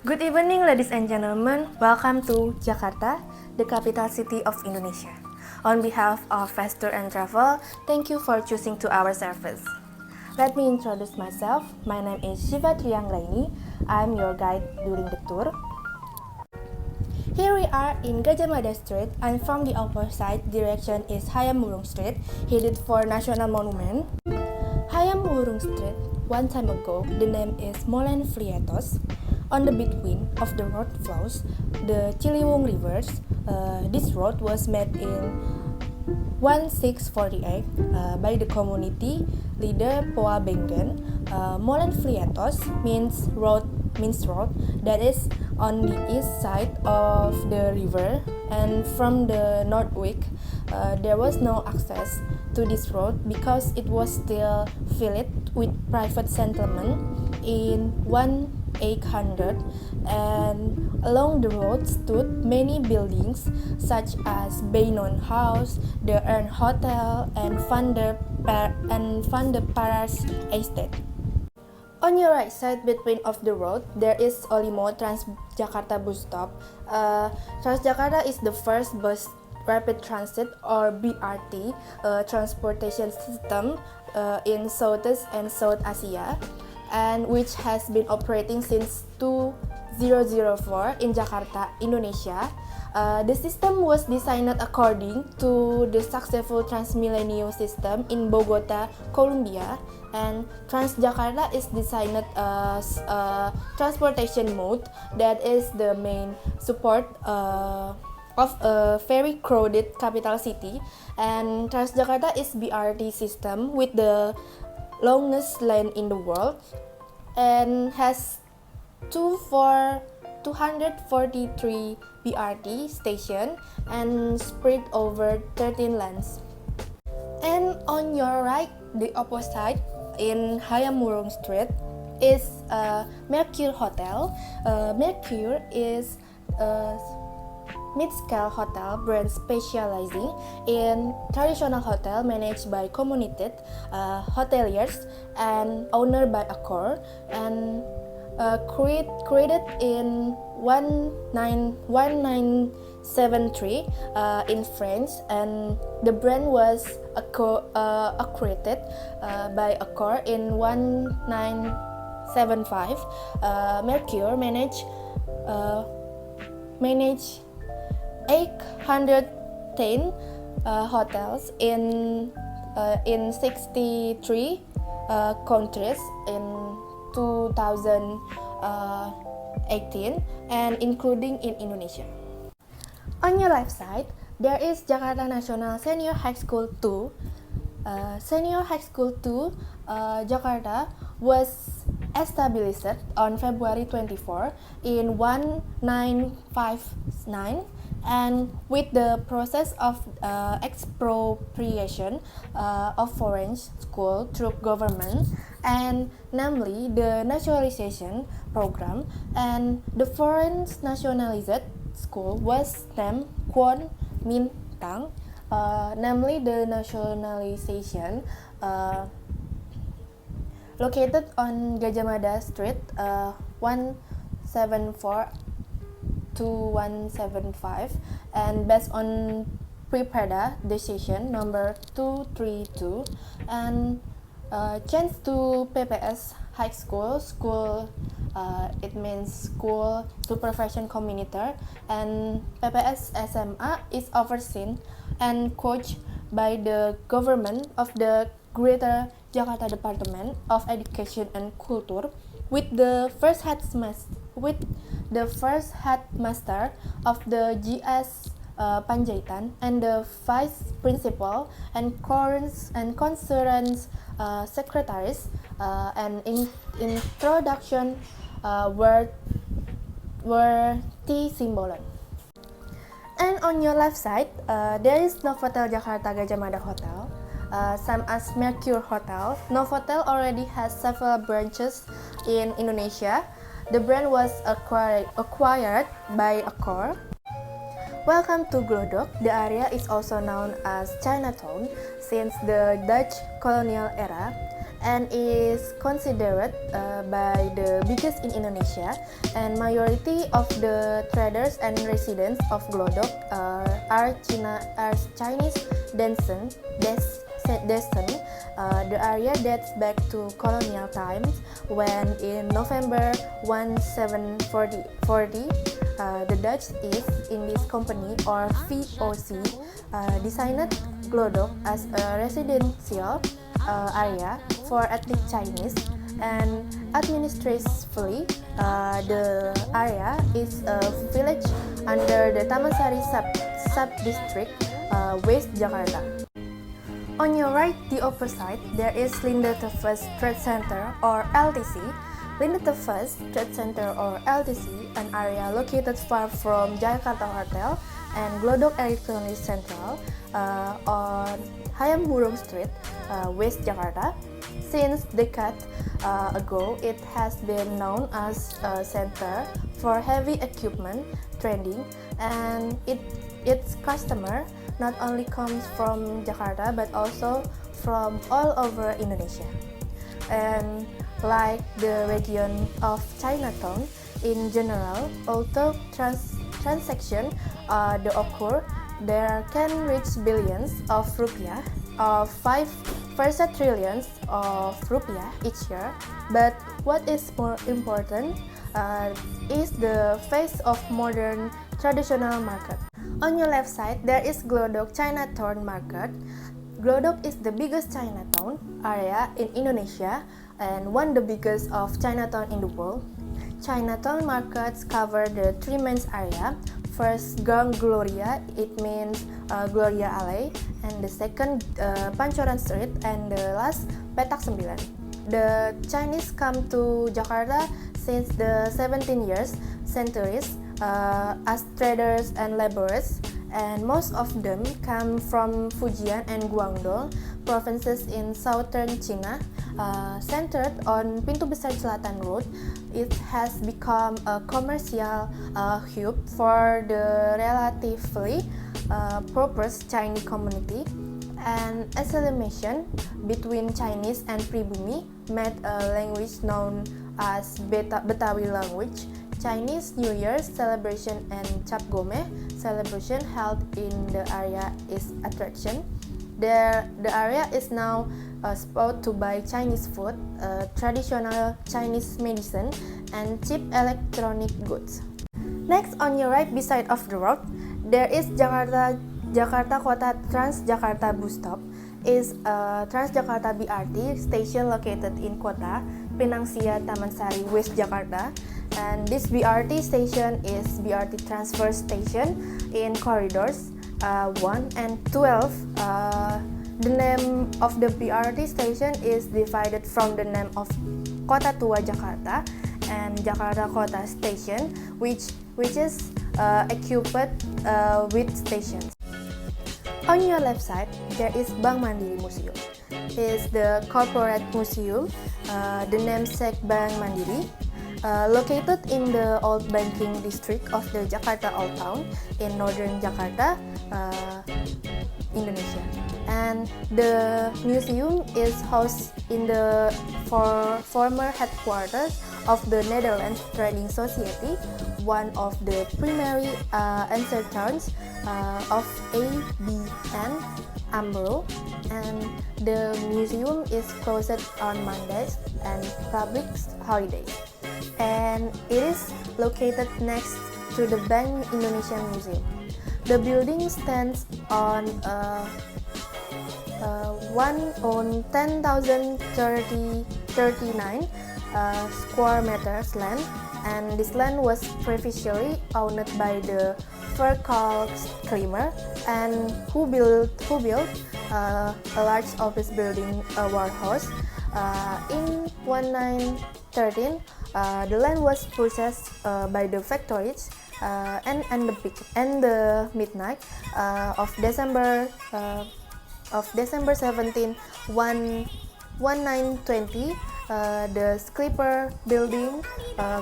Good evening, ladies and gentlemen. Welcome to Jakarta, the capital city of Indonesia. On behalf of Fast Tour and Travel, thank you for choosing to our service. Let me introduce myself. My name is Shiva Trianggraini. I'm your guide during the tour. Here we are in Gajah Mada Street, and from the opposite direction is Hayam Wurung Street, headed for National Monument. Hayam Wurung Street, one time ago, the name is Molen Friatos. On the between of the road flows the Ciliwung rivers. This road was made in 1648 by the community leader Poa Bengen. Molen Friatos means road, that is on the east side of the river, and from the northwest there was no access to this road because it was still filled with private settlement in 1800, and along the road stood many buildings such as Beinon House, the Ern Hotel, and Van der Paras Estate. On your right side between of the road, there is Olimo Transjakarta bus stop. Transjakarta is the first bus rapid transit or BRT transportation system in Southeast and South Asia, and which has been operating since 2004 in Jakarta, Indonesia. The system was designed according to the successful Transmilenio system in Bogota, Colombia, and Transjakarta is designed as a transportation mode that is the main support of a very crowded capital city, and Transjakarta is BRT system with the longest line in the world and has 243 BRT station and spread over 13 lanes. And on your right, the opposite in Hayam Wurung Street is Mercure Hotel. Mercure is a mid-scale hotel brand specializing in traditional hotel managed by community hoteliers and owned by Accor, and created in 1973 in France, and the brand was accredited by Accor in 1975. Mercure manage 810 hotels in 63 countries in 2018, and including in Indonesia. On your left side, there is Jakarta National Senior High School 2. Senior High School 2 Jakarta was established on February 24 in 1959, and with the process of expropriation of foreign school through government, and namely the nationalization program, and the foreign nationalized school was named Kwon Min Tang, namely the nationalization located on Gajah Mada Street 174 to 175, and based on Prepada decision number 232, and changed to PPS High School. It means School Supervision Communitor, and PPS SMA is overseen and coached by the government of the Greater Jakarta Department of Education and Culture, with the first headmaster of the GS Panjaitan, and the vice principal and concerned secretaries, and introduction were T. Simbolon. And on your left side, there is Novotel Jakarta Gajah Mada Hotel. Same as Mercure Hotel, Novotel already has several branches in Indonesia. The brand was acquired by Accor. Welcome to Glodok. The area is also known as Chinatown since the Dutch colonial era. and is considered by the biggest in Indonesia, and majority of the traders and residents of Glodok are Chinese descent. The area dates back to colonial times when in November 1740 the Dutch East Indies Company or VOC designed Glodok as a residential area for ethnic Chinese, and administratively the area is a village under the Tamansari sub-district, West Jakarta. On your right, the opposite, there is Linde Tevez Trade Center or LTC. Linde Tevez Trade Center or LTC, an area located far from Jakarta Hotel and Glodok Electronics Central on Hayam Burung Street, West Jakarta. Since decades ago, it has been known as a center for heavy equipment trading, and its customer not only comes from Jakarta but also from all over Indonesia. And like the region of Chinatown in general, although transaction they occur, there can reach billions of rupiah of 5 trillions of rupiah each year. But what is more important is the face of modern traditional market. On your left side, there is Glodok Chinatown Market. Glodok is the biggest Chinatown area in Indonesia and one of the biggest of Chinatown in the world. Chinatown markets cover the three main areas. First, Gang Gloria, it means Gloria Alley, and the second, Pancoran Street, and the last, Petak 9. The Chinese come to Jakarta since the 17th centuries as traders and laborers, and most of them come from Fujian and Guangdong provinces in southern China. Centered on Pintu Besar Selatan Road, it has become a commercial hub for the relatively prosperous Chinese community. And assimilation between Chinese and Pribumi made a language known as Betawi language. Chinese New Year celebration and Cap Gome celebration held in the area is attraction. The area is now a spot to buy Chinese food, traditional Chinese medicine, and cheap electronic goods. Next, on your right beside of the road, there is Jakarta Kota Transjakarta bus stop. Is a Transjakarta BRT station located in Kota Pinangsia Tamansari, West Jakarta. And this BRT station is BRT transfer station in corridors 1 and 12. The name of the BRT station is divided from the name of Kota Tua Jakarta and Jakarta Kota Station, which is equipped with stations. On your left side, there is Bank Mandiri Museum. It is the corporate museum, the namesake Bank Mandiri, located in the old banking district of the Jakarta Old Town in northern Jakarta, Indonesia. And the museum is housed in the former headquarters of the Netherlands Trading Society, one of the primary ancestors of ABN AMRO, and the museum is closed on Mondays and public holidays. And it is located next to the Bank Indonesia Museum. The building stands on 10,039 square meters land, and this land was previously owned by the Verkalkskramer, and who built a large office building, a warehouse. In 1913, the land was purchased by the factories, and the midnight of December 17, 1920, the Skipper building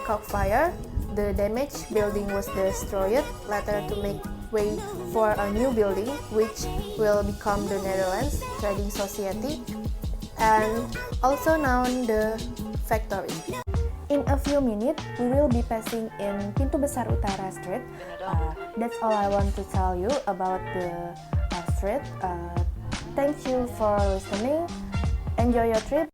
caught fire. The damaged building was destroyed later to make way for a new building, which will become the Netherlands Trading Society. and also known the factory. In a few minutes, we will be passing in Pintu Besar Utara Street. That's all I want to tell you about the street. Thank you for listening. Enjoy your trip.